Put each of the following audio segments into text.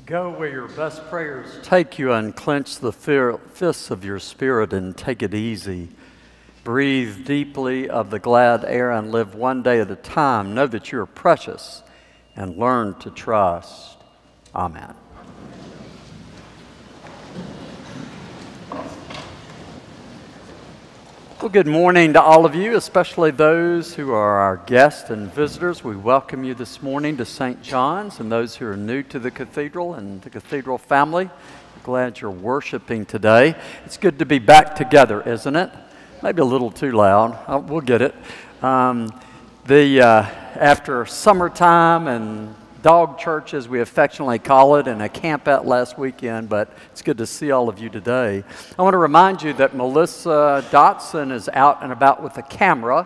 Go where your best prayers take you, unclench the fists of your spirit and take it easy. Breathe deeply of the glad air and live one day at a time. Know that you are precious and learn to trust. Amen. Well, good morning to all of you, especially those who are our guests and visitors. We welcome you this morning to St. John's, and those who are new to the cathedral and the cathedral family. We're glad you're worshiping today. It's good to be back together, isn't it? Maybe a little too loud. We'll get it. After summertime and dog church, as we affectionately call it, and a camp out last weekend, but it's good to see all of you today. I want to remind you that Melissa Dotson is out and about with a camera,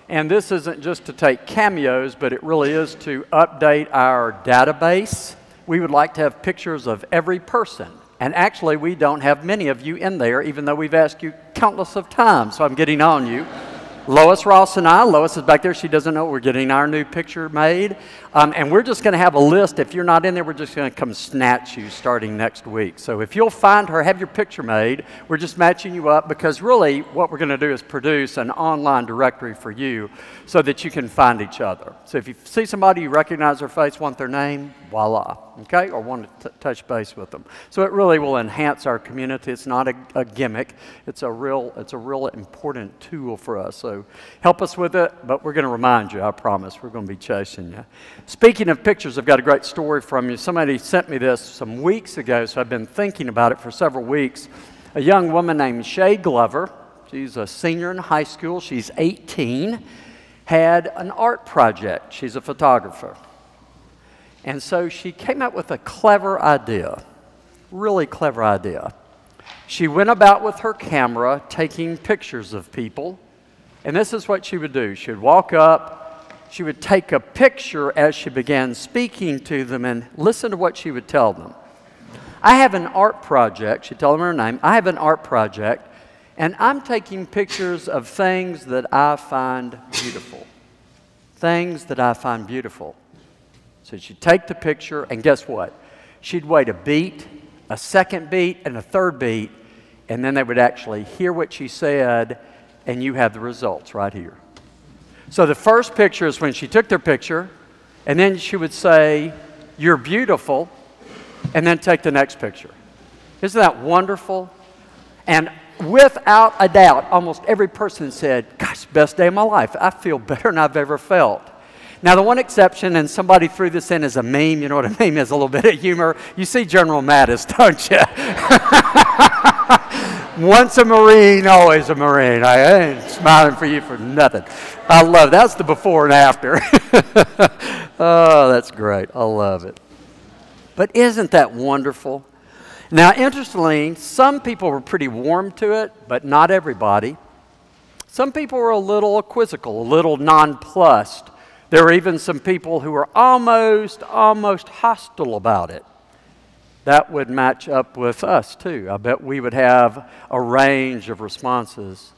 and this isn't just to take cameos, but it really is to update our database. We would like to have pictures of every person, and actually we don't have many of you in there, even though we've asked you countless of times, so I'm getting on you. Lois Ross and I, Lois is back there, she doesn't know we're getting our new picture made. And we're just going to have a list. If you're not in there, we're just going to come snatch you starting next week. So if you'll find her, have your picture made, we're just matching you up because really what we're going to do is produce an online directory for you so that you can find each other. So if you see somebody, you recognize their face, want their name, voila, okay? Or want to touch base with them. So it really will enhance our community. It's not a gimmick. It's a real important tool for us. So help us with it, but we're going to remind you, I promise. We're going to be chasing you. Speaking of pictures, I've got a great story from you. Somebody sent me this some weeks ago, so I've been thinking about it for several weeks. A young woman named Shay Glover, she's a senior in high school, she's 18, had an art project. She's a photographer. And so she came up with a clever idea, really clever idea. She went about with her camera taking pictures of people, and this is what she would do. She would walk up, she would take a picture as she began speaking to them and listen to what she would tell them. I have an art project, she'd tell them her name, I have an art project, and I'm taking pictures of things that I find beautiful. Things that I find beautiful. So she'd take the picture, and guess what? She'd wait a beat, a second beat, and a third beat, and then they would actually hear what she said, and you have the results right here. So the first picture is when she took their picture, and then she would say, "You're beautiful," and then take the next picture. Isn't that wonderful? And without a doubt, almost every person said, "Gosh, best day of my life. I feel better than I've ever felt." Now, the one exception, and somebody threw this in as a meme, you know what a meme is, a little bit of humor. You see General Mattis, don't you? Once a Marine, always a Marine. I ain't smiling for you for nothing. I love it. That's the before and after. Oh, that's great. I love it. But isn't that wonderful? Now, interestingly, some people were pretty warm to it, but not everybody. Some people were a little quizzical, a little nonplussed. There were even some people who were almost hostile about it. That would match up with us, too. I bet we would have a range of responses.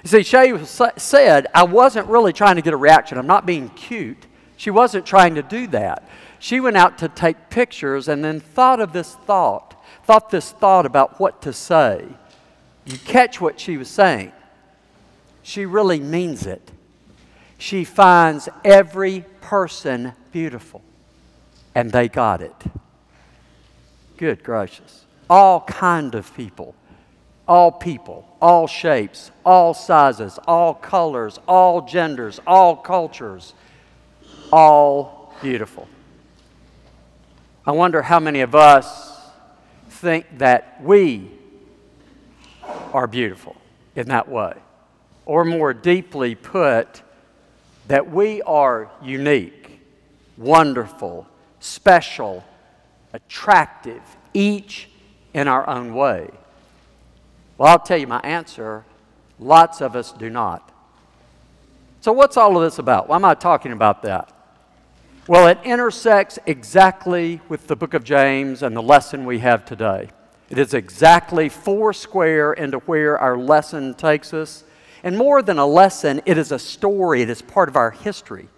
You see, Shay said, I wasn't really trying to get a reaction. I'm not being cute. She wasn't trying to do that. She went out to take pictures and then thought this thought about what to say. You catch what she was saying. She really means it. She finds every person beautiful, and they got it. Good gracious. All kind of people, all shapes, all sizes, all colors, all genders, all cultures, all beautiful. I wonder how many of us think that we are beautiful in that way, or more deeply put, that we are unique, wonderful, special, attractive, each in our own way. Well, I'll tell you my answer, lots of us do not. So what's all of this about? Why am I talking about that? Well, it intersects exactly with the book of James and the lesson we have today. It is exactly foursquare into where our lesson takes us. And more than a lesson, it is a story. It is part of our history.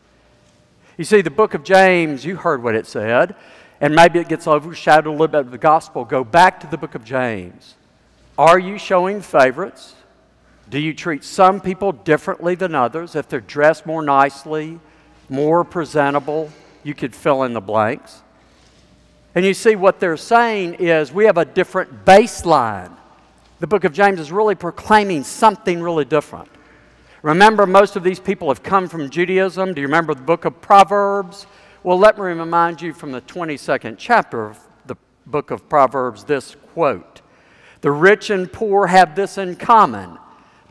You see, the book of James, you heard what it said. and maybe it gets overshadowed a little bit of the gospel, go back to the book of James. Are you showing favorites? Do you treat some people differently than others? If they're dressed more nicely, more presentable, you could fill in the blanks. And you see what they're saying is we have a different baseline. The book of James is really proclaiming something really different. Remember, most of these people have come from Judaism. Do you remember the book of Proverbs? Well, let me remind you from the 22nd chapter of the book of Proverbs this quote. The rich and poor have this in common.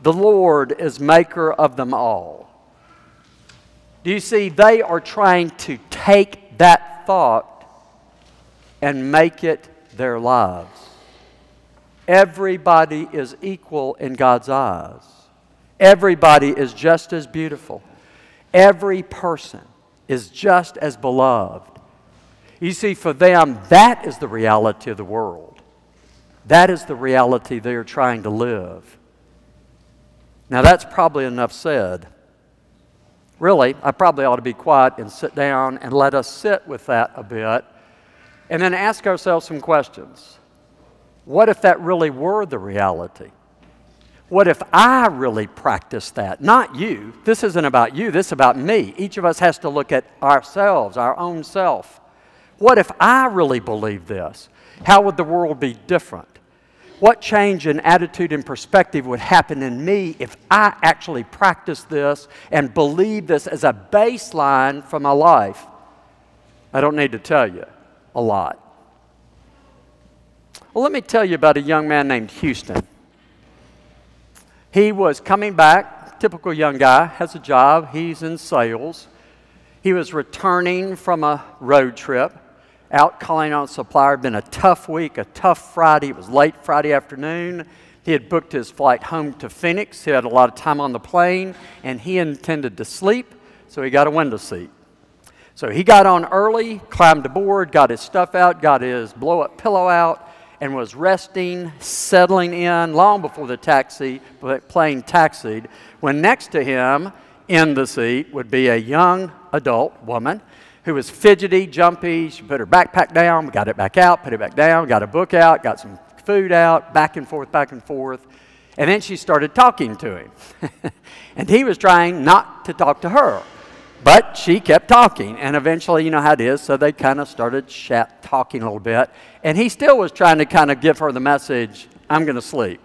The Lord is maker of them all. Do you see, they are trying to take that thought and make it their lives. Everybody is equal in God's eyes. Everybody is just as beautiful. Every person is just as beloved. You see, for them, that is the reality of the world. That is the reality they are trying to live. Now, that's probably enough said. Really, I probably ought to be quiet and sit down and let us sit with that a bit and then ask ourselves some questions. What if that really were the reality? What if I really practiced that? Not you. This isn't about you. This is about me. Each of us has to look at ourselves, our own self. What if I really believed this? How would the world be different? What change in attitude and perspective would happen in me if I actually practiced this and believed this as a baseline for my life? I don't need to tell you a lot. Well, let me tell you about a young man named Houston. He was coming back, typical young guy, has a job, he's in sales. He was returning from a road trip, out calling on a supplier. Been a tough week, a tough Friday. It was late Friday afternoon. He had booked his flight home to Phoenix. He had a lot of time on the plane, and he intended to sleep, so he got a window seat. So he got on early, climbed aboard, got his stuff out, got his blow-up pillow out, and was resting, settling in long before the plane taxied, when next to him in the seat would be a young adult woman who was fidgety, jumpy. She put her backpack down, got it back out, put it back down, got a book out, got some food out, back and forth, back and forth. And then she started talking to him. And he was trying not to talk to her. But she kept talking, and eventually, you know how it is, so they kind of started talking a little bit. And he still was trying to kind of give her the message, I'm going to sleep,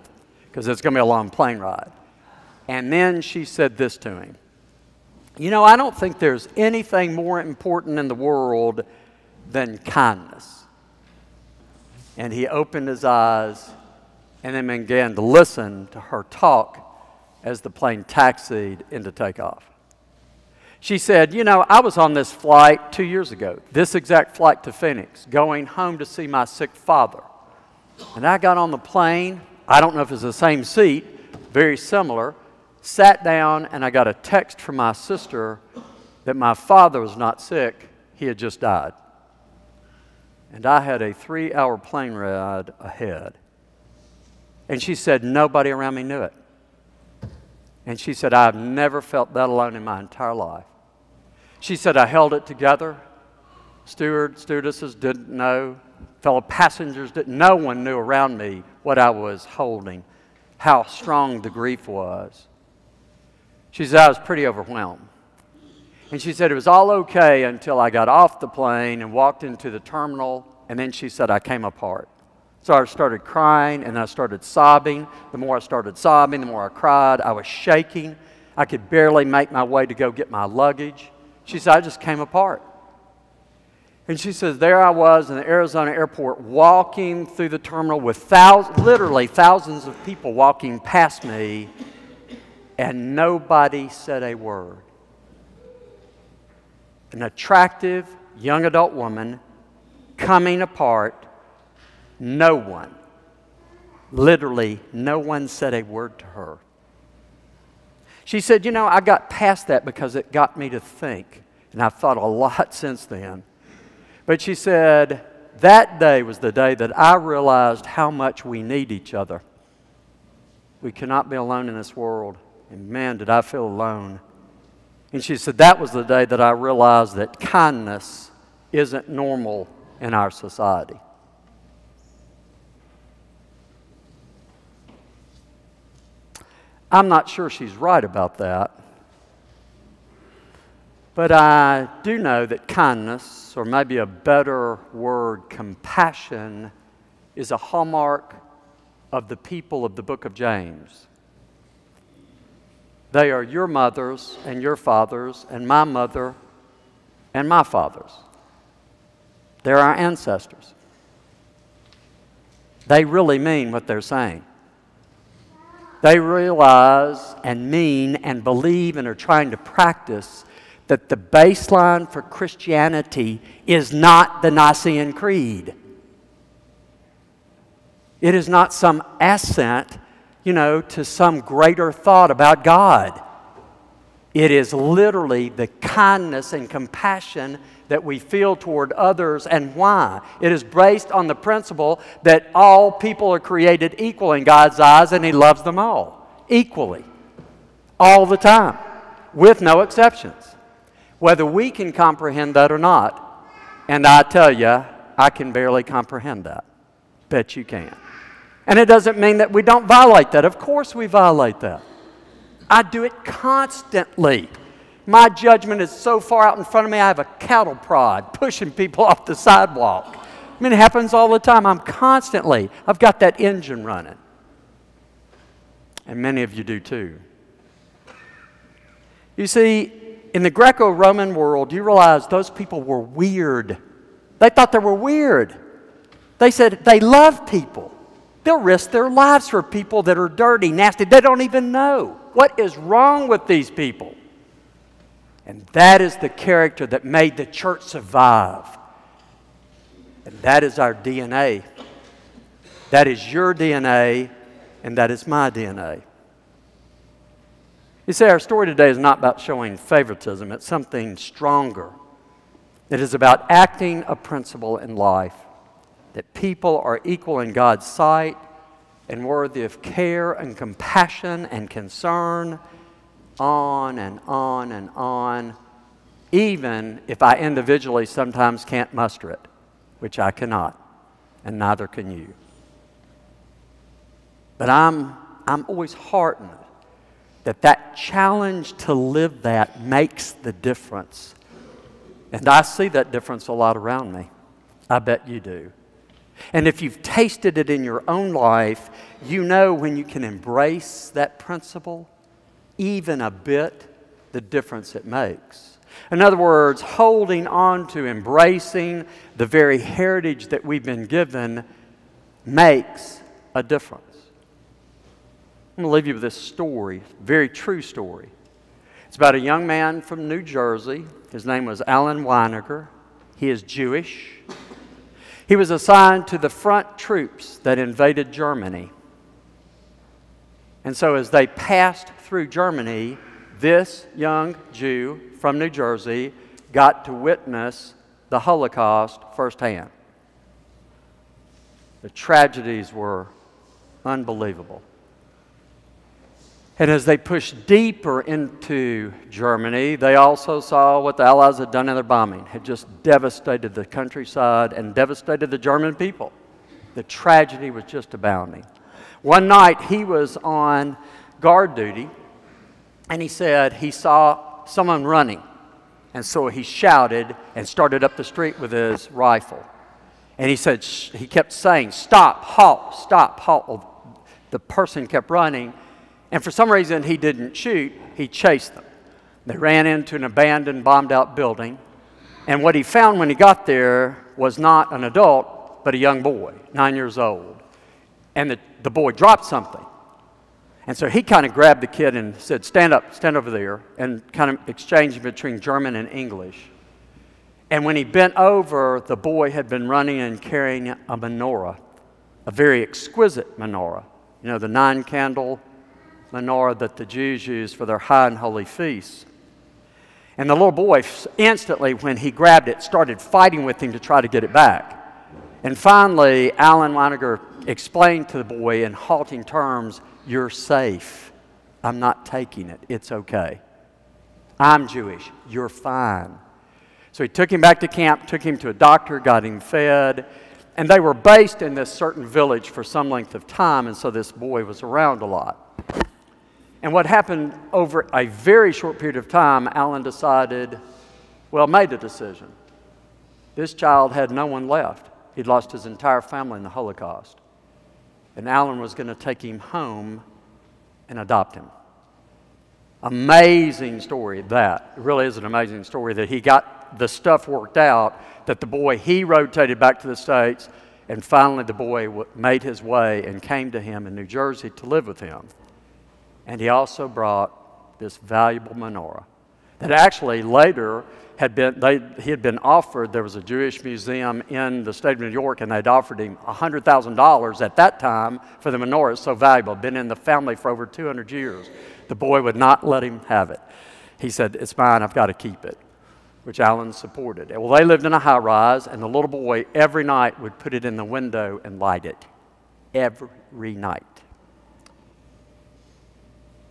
because it's going to be a long plane ride. And then she said this to him. You know, I don't think there's anything more important in the world than kindness. And he opened his eyes and then began to listen to her talk as the plane taxied into takeoff. She said, you know, I was on this flight 2 years ago, this exact flight to Phoenix, going home to see my sick father. And I got on the plane, I don't know if it's the same seat, very similar, sat down, and I got a text from my sister that my father was not sick, he had just died. And I had a 3-hour plane ride ahead. And she said, nobody around me knew it. And she said, I've never felt that alone in my entire life. She said, I held it together. Stewardesses didn't know. Fellow passengers didn't. No one knew around me what I was holding, how strong the grief was. She said, I was pretty overwhelmed. And she said, it was all okay until I got off the plane and walked into the terminal. And then she said, I came apart. So I started crying, and I started sobbing. The more I started sobbing, the more I cried. I was shaking. I could barely make my way to go get my luggage. She said, I just came apart. And she says, there I was in the Arizona airport walking through the terminal with literally thousands of people walking past me, and nobody said a word. An attractive young adult woman coming apart. No one, literally no one said a word to her. She said, you know, I got past that because it got me to think, and I've thought a lot since then. But she said, that day was the day that I realized how much we need each other. We cannot be alone in this world, and man, did I feel alone. And she said, that was the day that I realized that kindness isn't normal in our society. I'm not sure she's right about that. But I do know that kindness, or maybe a better word, compassion, is a hallmark of the people of the book of James. They are your mothers and your fathers and my mother and my fathers. They're our ancestors. They really mean what they're saying. They realize and mean and believe and are trying to practice that the baseline for Christianity is not the Nicene Creed. It is not some assent, to some greater thought about God. It is literally the kindness and compassion that we feel toward others, and why. It is based on the principle that all people are created equal in God's eyes, and He loves them all equally, all the time, with no exceptions. Whether we can comprehend that or not, and I tell you, I can barely comprehend that. Bet you can. And it doesn't mean that we don't violate that. Of course we violate that. I do it constantly. My judgment is so far out in front of me, I have a cattle prod pushing people off the sidewalk. I mean, it happens all the time. I've got that engine running. And many of you do too. You see, in the Greco-Roman world, you realize those people were weird. They thought they were weird. They said they love people. They'll risk their lives for people that are dirty, nasty. They don't even know. What is wrong with these people? And that is the character that made the church survive. And that is our DNA. That is your DNA, and that is my DNA. You see, our story today is not about showing favoritism. It's something stronger. It is about acting a principle in life, that people are equal in God's sight and worthy of care and compassion and concern, on and on and on, even if I individually sometimes can't muster it, which I cannot, and neither can you. But I'm always heartened that challenge to live that makes the difference. And I see that difference a lot around me. I bet you do. And if you've tasted it in your own life, you know when you can embrace that principle, even a bit, the difference it makes. In other words, holding on to, embracing the very heritage that we've been given makes a difference. I'm going to leave you with this story, very true story. It's about a young man from New Jersey. His name was Alan Weiniger. He is Jewish. He was assigned to the front troops that invaded Germany. And so as they passed through Germany, this young Jew from New Jersey got to witness the Holocaust firsthand. The tragedies were unbelievable. And as they pushed deeper into Germany, they also saw what the Allies had done in their bombing. Had just devastated the countryside and devastated the German people. The tragedy was just abounding. One night he was on guard duty, and he said he saw someone running. And so he shouted and started up the street with his rifle. And he said, he kept saying, "Stop, halt, stop, halt." Well, the person kept running. And for some reason, he didn't shoot. He chased them. They ran into an abandoned, bombed-out building. And what he found when he got there was not an adult, but a young boy, 9 years old. And the boy dropped something. And so he kind of grabbed the kid and said, "Stand up, stand over there," and kind of exchanged between German and English. And when he bent over, the boy had been running and carrying a menorah, a very exquisite menorah. You know, the 9-candle menorah that the Jews use for their high and holy feasts. And the little boy instantly, when he grabbed it, started fighting with him to try to get it back. And finally, Alan Weiniger explained to the boy in halting terms, "You're safe. I'm not taking it. It's okay. I'm Jewish. You're fine." So he took him back to camp, took him to a doctor, got him fed, and they were based in this certain village for some length of time, and so this boy was around a lot. And what happened over a very short period of time, Alan decided, well, made a decision. This child had no one left. He'd lost his entire family in the Holocaust. And Alan was going to take him home and adopt him. Amazing story, that. It really is an amazing story that he got the stuff worked out, that the boy, he rotated back to the States, and finally the boy made his way and came to him in New Jersey to live with him. And he also brought this valuable menorah that actually later he had been offered. There was a Jewish museum in the state of New York, and they'd offered him $100,000 at that time for the menorah. It's so valuable. Been in the family for over 200 years. The boy would not let him have it. He said, "It's mine, I've got to keep it," which Alan supported. Well, they lived in a high-rise, and the little boy every night would put it in the window and light it. Every night.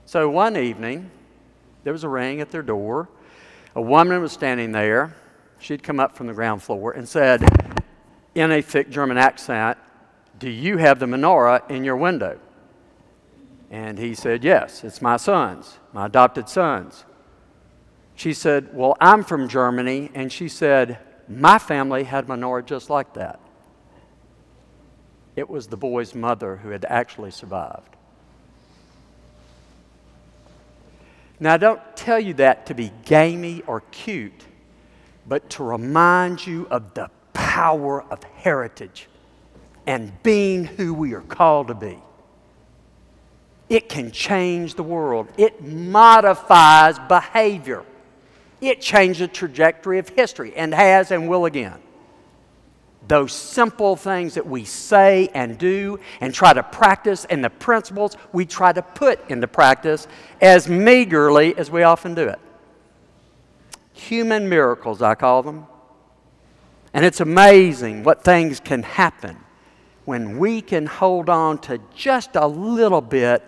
So one evening, there was a ring at their door. A woman was standing there. She'd come up from the ground floor and said, in a thick German accent, "Do you have the menorah in your window?" And he said, "Yes, it's my son's, my adopted son's." She said, "Well, I'm from Germany." And she said, "My family had menorah just like that." It was the boy's mother who had actually survived. Now, I don't tell you that to be gamey or cute, but to remind you of the power of heritage and being who we are called to be. It can change the world. It modifies behavior. It changed the trajectory of history and has and will again. Those simple things that we say and do and try to practice, and the principles we try to put into practice as meagerly as we often do it. Human miracles, I call them. And it's amazing what things can happen when we can hold on to just a little bit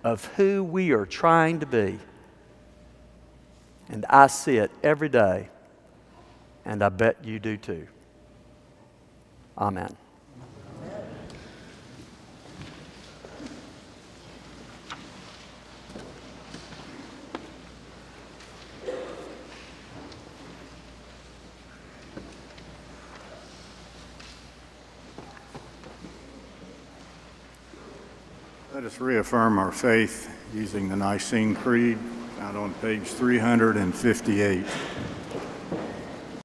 of who we are trying to be. And I see it every day, and I bet you do too. Amen. Let us reaffirm our faith using the Nicene Creed, found on page 358.